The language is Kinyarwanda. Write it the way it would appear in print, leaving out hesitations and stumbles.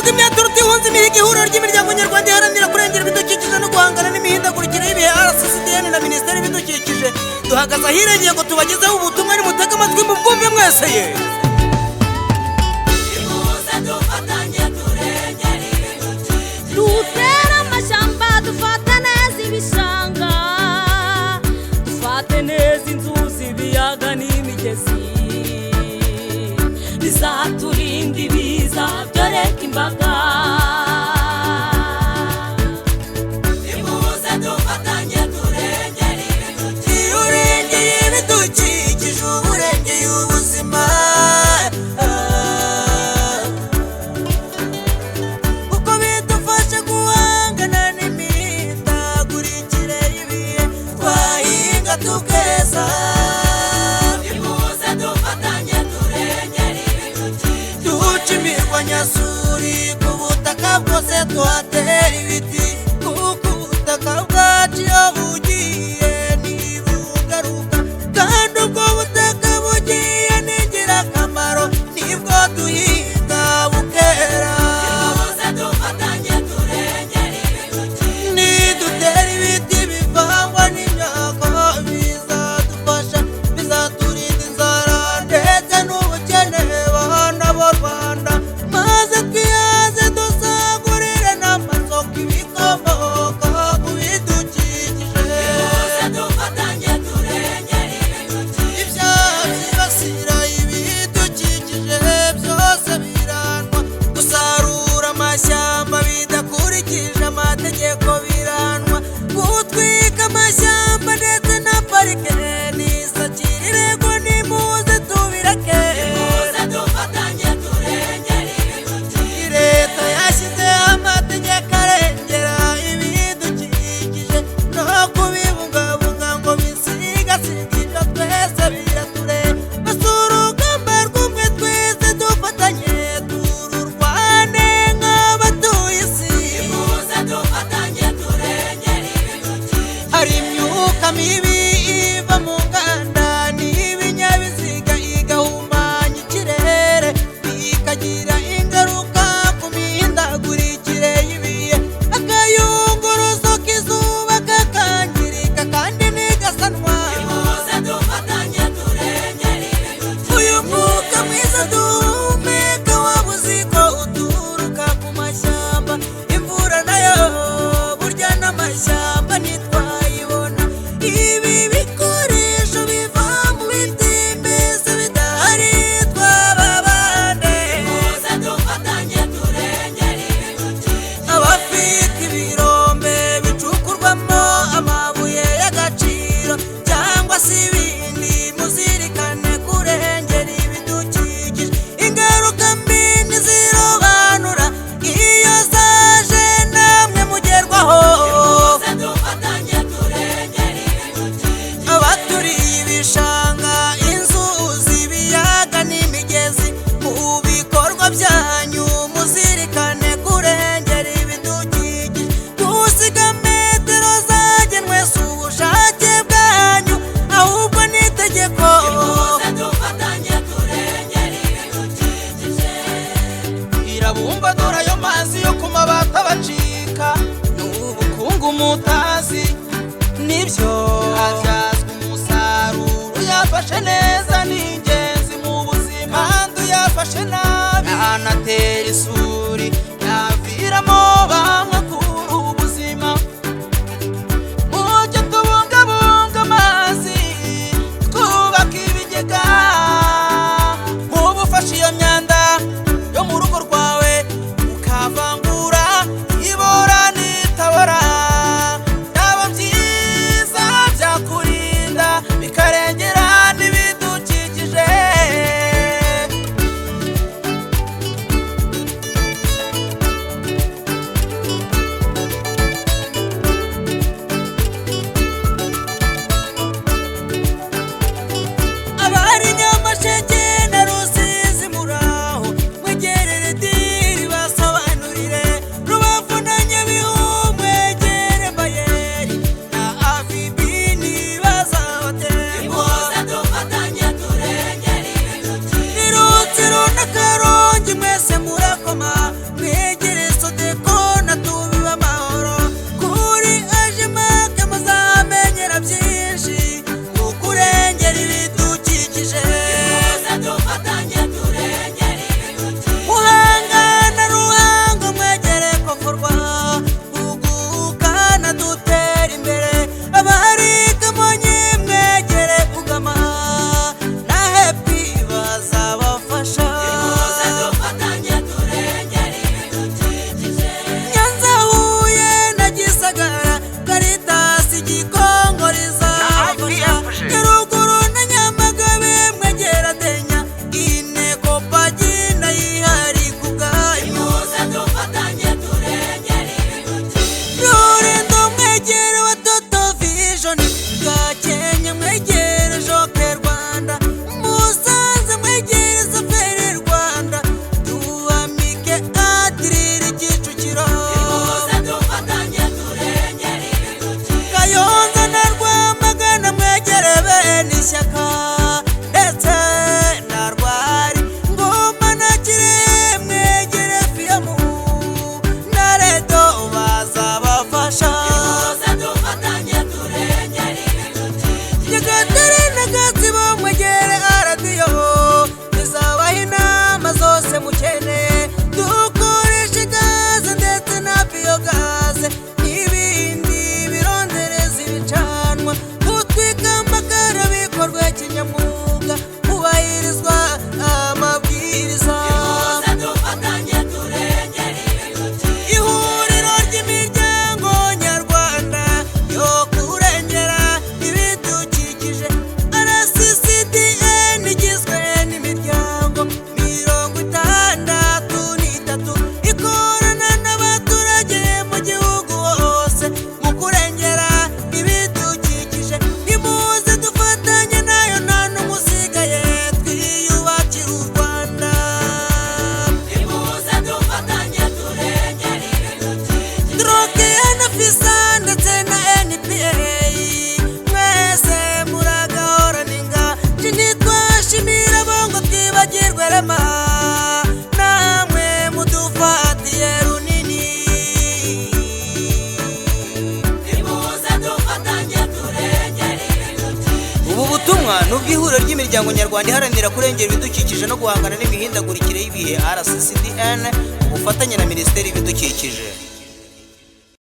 Tuzimya turuti hunzi mihigo ihuriro ry'imiryango nyarwanda iharanira kurengera ibidukikije no guhangana n'imihindagurikire y'ibihe RCCDN na Minisiteri y'Ibidukikije duhagaze ahirengeye ngo tubagezeho ubutumwa nimutege amatwi mu bwumve mwese ye. Dutera amashyamba dufate neza ibishanga, dufate neza inzuzi ibiyaga n'imigezi, bizaturinda ibiza byoreka imbaga. Nimuze dufatanye turengere ibidukikije, iyo urengeye ibidukikije uba urengeye ubuzima, kuko bidufasha guhangana n'imihindagurikire y'ibihe twahinga tukeza. nimuze dufatanye turengere ibidukikije, Duca imirwanyasuri ku butaka bwose tuhatera ibiti, kuko ubutaka bwacu iyo bugiye ntibugaruka, kandi ubwo butaka bugiye ni ingirakamaro nibwo duhinga bukera. nimuze dufatanye turengere ibidukikije, Nidutera ibiti bivangwa n'imyaka bizadufasha, bizaturinda inzara ndetse n'ubukene bana b'u Rwanda, maze twihaze dusagurire n'amasoko ibikomoka ku bidukikije. nimuze dufatanye turengere ibidukikije, Ibyaha byibasira ibidukikije byose biranwa, gusarura amashyamba bidakurikije amategeko biranwa, gutwika amashyamba ndetse na parike n'isakirire ngo nimuze tubireke. nimuze dufatanye turengere ibidukikije, Leta yashyizeho amategeko arengera ibidukikije no kubibungabunga ngo bisigasige, ibyo twese biratureba. Basura urugamba rw'umwe twese dufatanye tururwane nk'abatuye isi. nimuze dufatanye turengere ibidukikije, Hari imyuka mibi iva mu nganda n'ibinyabiziga igahumanya ikirere, ikagira ingaruka ku mihindagurikire y'ibihe. Akayunguruzo k'izuba kakangirika kandi ntigasanwa. nimuze dufatanye turengere ibidukikije, Uyu mwuka mwiza duhumeka wabuze ko uturuka ku mashyamba, imvura nayo burya n'amashyamba ntitwayibona. Ibi bikoresho biva mu biti mbese bidahari twaba bande. nimuze dufatanye turengere ibidukikije, Abafite ibirombe bicukurwamo amabuye y'agaciro cyangwa se ibindi, muzirikane kurengera ibidukikije. Ingaruka mbi ntizirobanura, iyo zaje namwe mugerwaho. nimuze dufatanye turengere ibidukikije, Abaturiye ibishanga, inzuzi, ibiyaga n'imigezi, mu bikorwa byanyu muzirikane kurengera ibidukikije. Dusiga metero zagenwe si ubushake bwanyu ahubwo ni itegeko. nimuze dufatanye turengere ibidukikije, Irabumba dore ayo mazi yo ku mabati abacika, ni ubukungu mutazi, nibyo abyazwa umusaruro. Yafashe neza ni ingenzi mu buzima, kandi uyafashe nabi anatera isuri, yaviramo bamwe kuri ubuzima. Mujye tubungabunga amazi, twubaka ibigega, nk'ubufashe iyo myanda yo mu rugo rwawe ukavangura ibora n'itabora, byaba byiza byakurinda bikarengera n'ibidukikije. Abari Nyamasheke na Rusizi, Murambi n'ubw'ihuriro ry'imiryango nyarwanda iharanira kurengera ibidukikije no guhangana n'imihindagurikire y'ibihe RCCDN ku bufatanye na Minisiteri y'Ibidukikije.